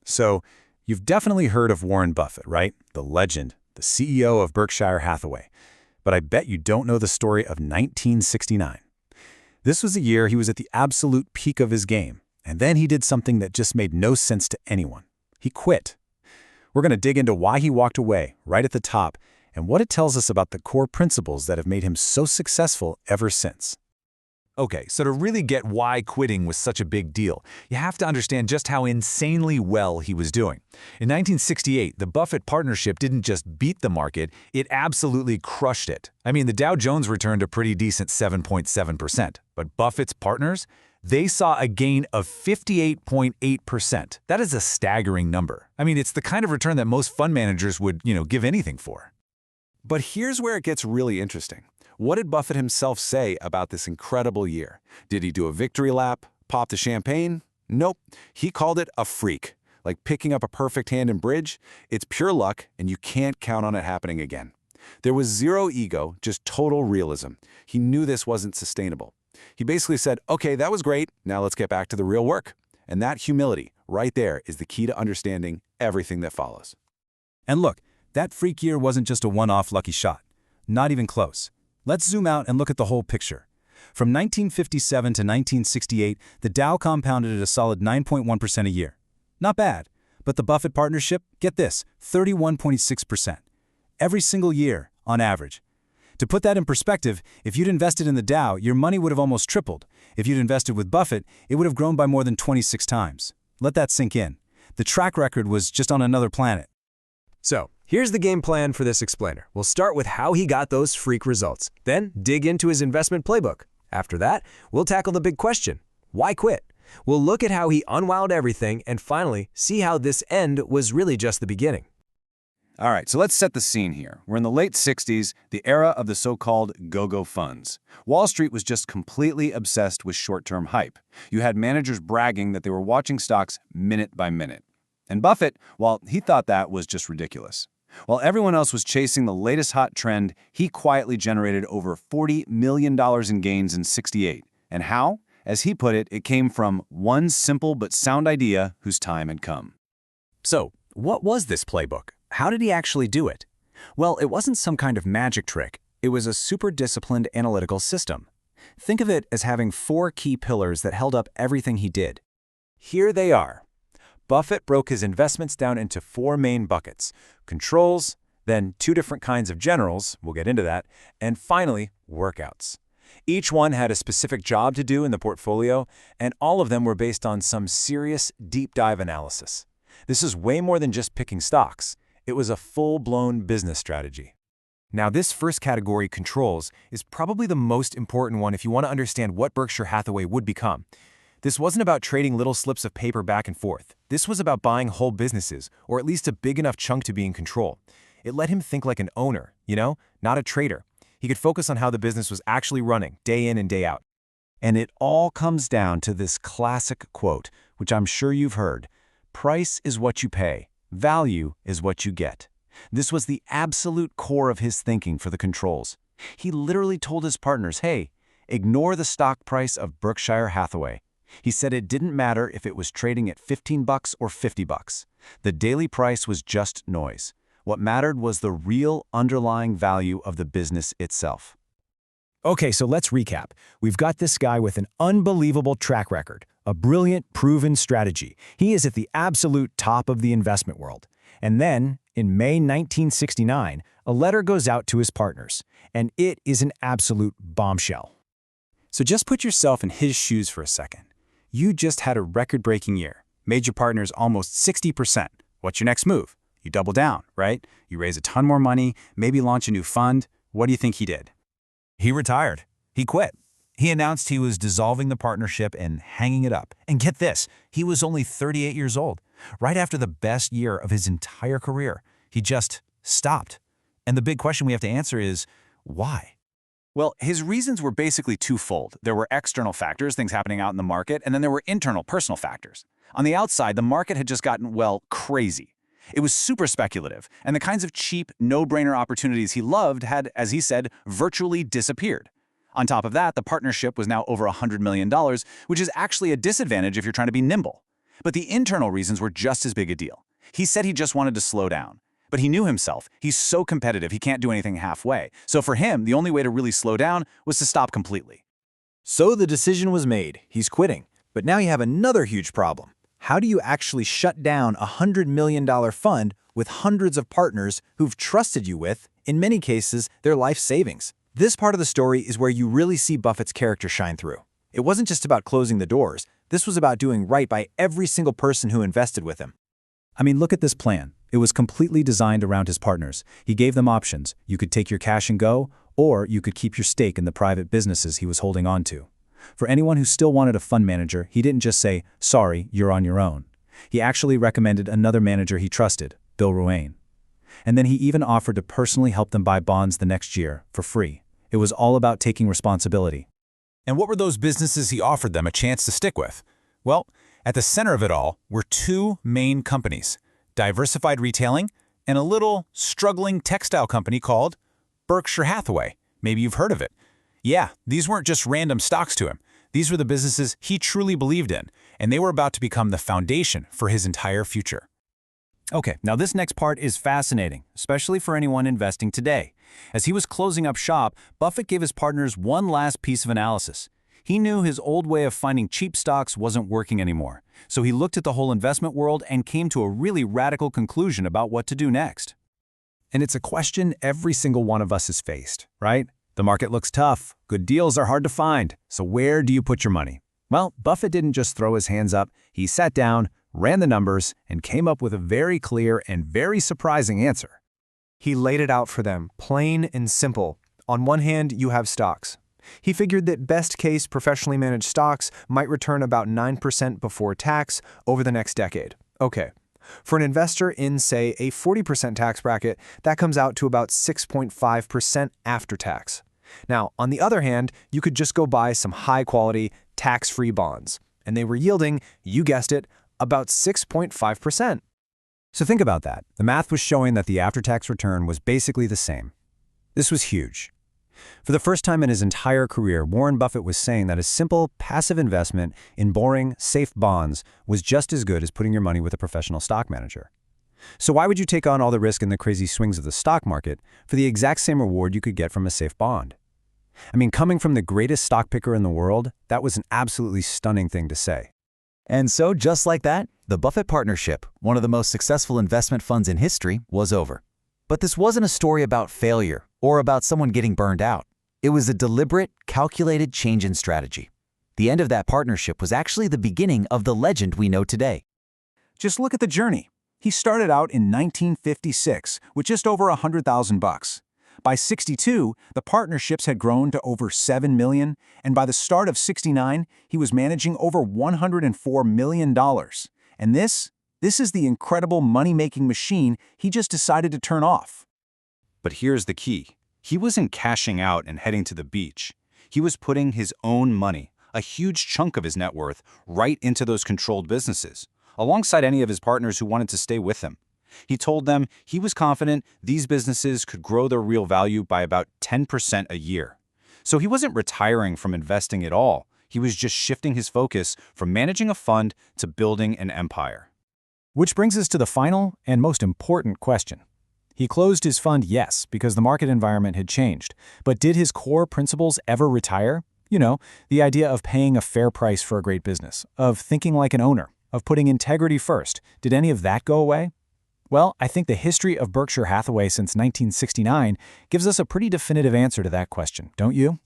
So, you've definitely heard of Warren Buffett, right? The legend, the CEO of Berkshire Hathaway. But I bet you don't know the story of 1969. This was a year he was at the absolute peak of his game, and then he did something that just made no sense to anyone. He quit. We're going to dig into why he walked away right at the top and what it tells us about the core principles that have made him so successful ever since. Okay, so to really get why quitting was such a big deal, you have to understand just how insanely well he was doing. In 1968, the Buffett Partnership didn't just beat the market, it absolutely crushed it. I mean, the Dow Jones returned a pretty decent 7.7%, but Buffett's partners, they saw a gain of 58.8%. That is a staggering number. I mean, it's the kind of return that most fund managers would, give anything for. But here's where it gets really interesting. What did Buffett himself say about this incredible year? Did he do a victory lap, pop the champagne? Nope. He called it a freak. Like picking up a perfect hand in bridge, it's pure luck and you can't count on it happening again. There was zero ego, just total realism. He knew this wasn't sustainable. He basically said, okay, that was great, now let's get back to the real work. And that humility, right there, is the key to understanding everything that follows. And look, that freak year wasn't just a one-off lucky shot. Not even close. Let's zoom out and look at the whole picture. From 1957 to 1968, the Dow compounded at a solid 9.1% a year. Not bad. But the Buffett Partnership, get this, 31.6%. Every single year, on average. To put that in perspective, if you'd invested in the Dow, your money would have almost tripled. If you'd invested with Buffett, it would have grown by more than 26 times. Let that sink in. The track record was just on another planet. So, here's the game plan for this explainer. We'll start with how he got those freak results, then dig into his investment playbook. After that, we'll tackle the big question, why quit? We'll look at how he unwound everything and finally see how this end was really just the beginning. All right, so let's set the scene here. We're in the late 60s, the era of the so-called go-go funds. Wall Street was just completely obsessed with short-term hype. You had managers bragging that they were watching stocks minute by minute. And Buffett, well, he thought that was just ridiculous. While everyone else was chasing the latest hot trend, he quietly generated over $40 million in gains in '68. And how? As he put it, it came from one simple but sound idea whose time had come. So, what was this playbook? How did he actually do it? Well, it wasn't some kind of magic trick. It was a super disciplined analytical system. Think of it as having 4 key pillars that held up everything he did. Here they are. Buffett broke his investments down into 4 main buckets: controls, then 2 different kinds of generals, we'll get into that, and finally, workouts. Each one had a specific job to do in the portfolio, and all of them were based on some serious deep dive analysis. This is way more than just picking stocks. It was a full-blown business strategy. Now, this first category, controls, is probably the most important one if you want to understand what Berkshire Hathaway would become. This wasn't about trading little slips of paper back and forth. This was about buying whole businesses, or at least a big enough chunk to be in control. It let him think like an owner, not a trader. He could focus on how the business was actually running, day in and day out. And it all comes down to this classic quote, which I'm sure you've heard: price is what you pay, value is what you get. This was the absolute core of his thinking for the controls. He literally told his partners, hey, ignore the stock price of Berkshire Hathaway. He said it didn't matter if it was trading at $15 or $50. The daily price was just noise. What mattered was the real underlying value of the business itself. Okay, so let's recap. We've got this guy with an unbelievable track record, a brilliant, proven strategy. He is at the absolute top of the investment world. And then, in May 1969, a letter goes out to his partners, and it is an absolute bombshell. So just put yourself in his shoes for a second. You just had a record-breaking year, made your partners almost 60%. What's your next move? You double down, right? You raise a ton more money, maybe launch a new fund. What do you think he did? He retired. He quit. He announced he was dissolving the partnership and hanging it up. And get this, he was only 38 years old. Right after the best year of his entire career, he just stopped. And the big question we have to answer is, why? Well, his reasons were basically twofold. There were external factors, things happening out in the market, and then there were internal, personal factors. On the outside, the market had just gotten, crazy. It was super speculative, and the kinds of cheap, no-brainer opportunities he loved had, as he said, virtually disappeared. On top of that, the partnership was now over $100 million, which is actually a disadvantage if you're trying to be nimble. But the internal reasons were just as big a deal. He said he just wanted to slow down. But he knew himself. He's so competitive, he can't do anything halfway. So for him, the only way to really slow down was to stop completely. So the decision was made. He's quitting. But now you have another huge problem. How do you actually shut down a $100 million fund with hundreds of partners who've trusted you with, in many cases, their life savings? This part of the story is where you really see Buffett's character shine through. It wasn't just about closing the doors. This was about doing right by every single person who invested with him. I mean, look at this plan. It was completely designed around his partners. He gave them options. You could take your cash and go, or you could keep your stake in the private businesses he was holding on to. For anyone who still wanted a fund manager, he didn't just say, sorry, you're on your own. He actually recommended another manager he trusted, Bill Ruane. And then he even offered to personally help them buy bonds the next year, for free. It was all about taking responsibility. And what were those businesses he offered them a chance to stick with? Well, at the center of it all were two main companies, diversified retailing and a little struggling textile company called Berkshire Hathaway. Maybe you've heard of it. Yeah, these weren't just random stocks to him. These were the businesses he truly believed in, and they were about to become the foundation for his entire future. Okay, now this next part is fascinating, especially for anyone investing today. As he was closing up shop, Buffett gave his partners one last piece of analysis. He knew his old way of finding cheap stocks wasn't working anymore, so he looked at the whole investment world and came to a really radical conclusion about what to do next. And it's a question every single one of us has faced, right? The market looks tough, good deals are hard to find, so where do you put your money? Well, Buffett didn't just throw his hands up, he sat down, ran the numbers, and came up with a very clear and very surprising answer. He laid it out for them, plain and simple. On one hand, you have stocks. He figured that best-case professionally managed stocks might return about 9% before tax over the next decade. Okay. For an investor in, say, a 40% tax bracket, that comes out to about 6.5% after tax. Now, on the other hand, you could just go buy some high-quality, tax-free bonds, and they were yielding, you guessed it, about 6.5%. So think about that. The math was showing that the after-tax return was basically the same. This was huge. For the first time in his entire career, Warren Buffett was saying that a simple, passive investment in boring, safe bonds was just as good as putting your money with a professional stock manager. So why would you take on all the risk and the crazy swings of the stock market for the exact same reward you could get from a safe bond? I mean, coming from the greatest stock picker in the world, that was an absolutely stunning thing to say. And so, just like that, the Buffett Partnership, one of the most successful investment funds in history, was over. But this wasn't a story about failure or about someone getting burned out. It was a deliberate, calculated change in strategy. The end of that partnership was actually the beginning of the legend we know today. Just look at the journey. He started out in 1956 with just over $100,000. By 62, the partnerships had grown to over $7 million, and by the start of 69, he was managing over $104 million. And this is the incredible money-making machine he just decided to turn off. But here's the key. He wasn't cashing out and heading to the beach. He was putting his own money, a huge chunk of his net worth, right into those controlled businesses, alongside any of his partners who wanted to stay with him. He told them he was confident these businesses could grow their real value by about 10% a year. So he wasn't retiring from investing at all. He was just shifting his focus from managing a fund to building an empire. Which brings us to the final and most important question. He closed his fund, yes, because the market environment had changed. But did his core principles ever retire? You know, the idea of paying a fair price for a great business, of thinking like an owner, of putting integrity first. Did any of that go away? Well, I think the history of Berkshire Hathaway since 1969 gives us a pretty definitive answer to that question, don't you?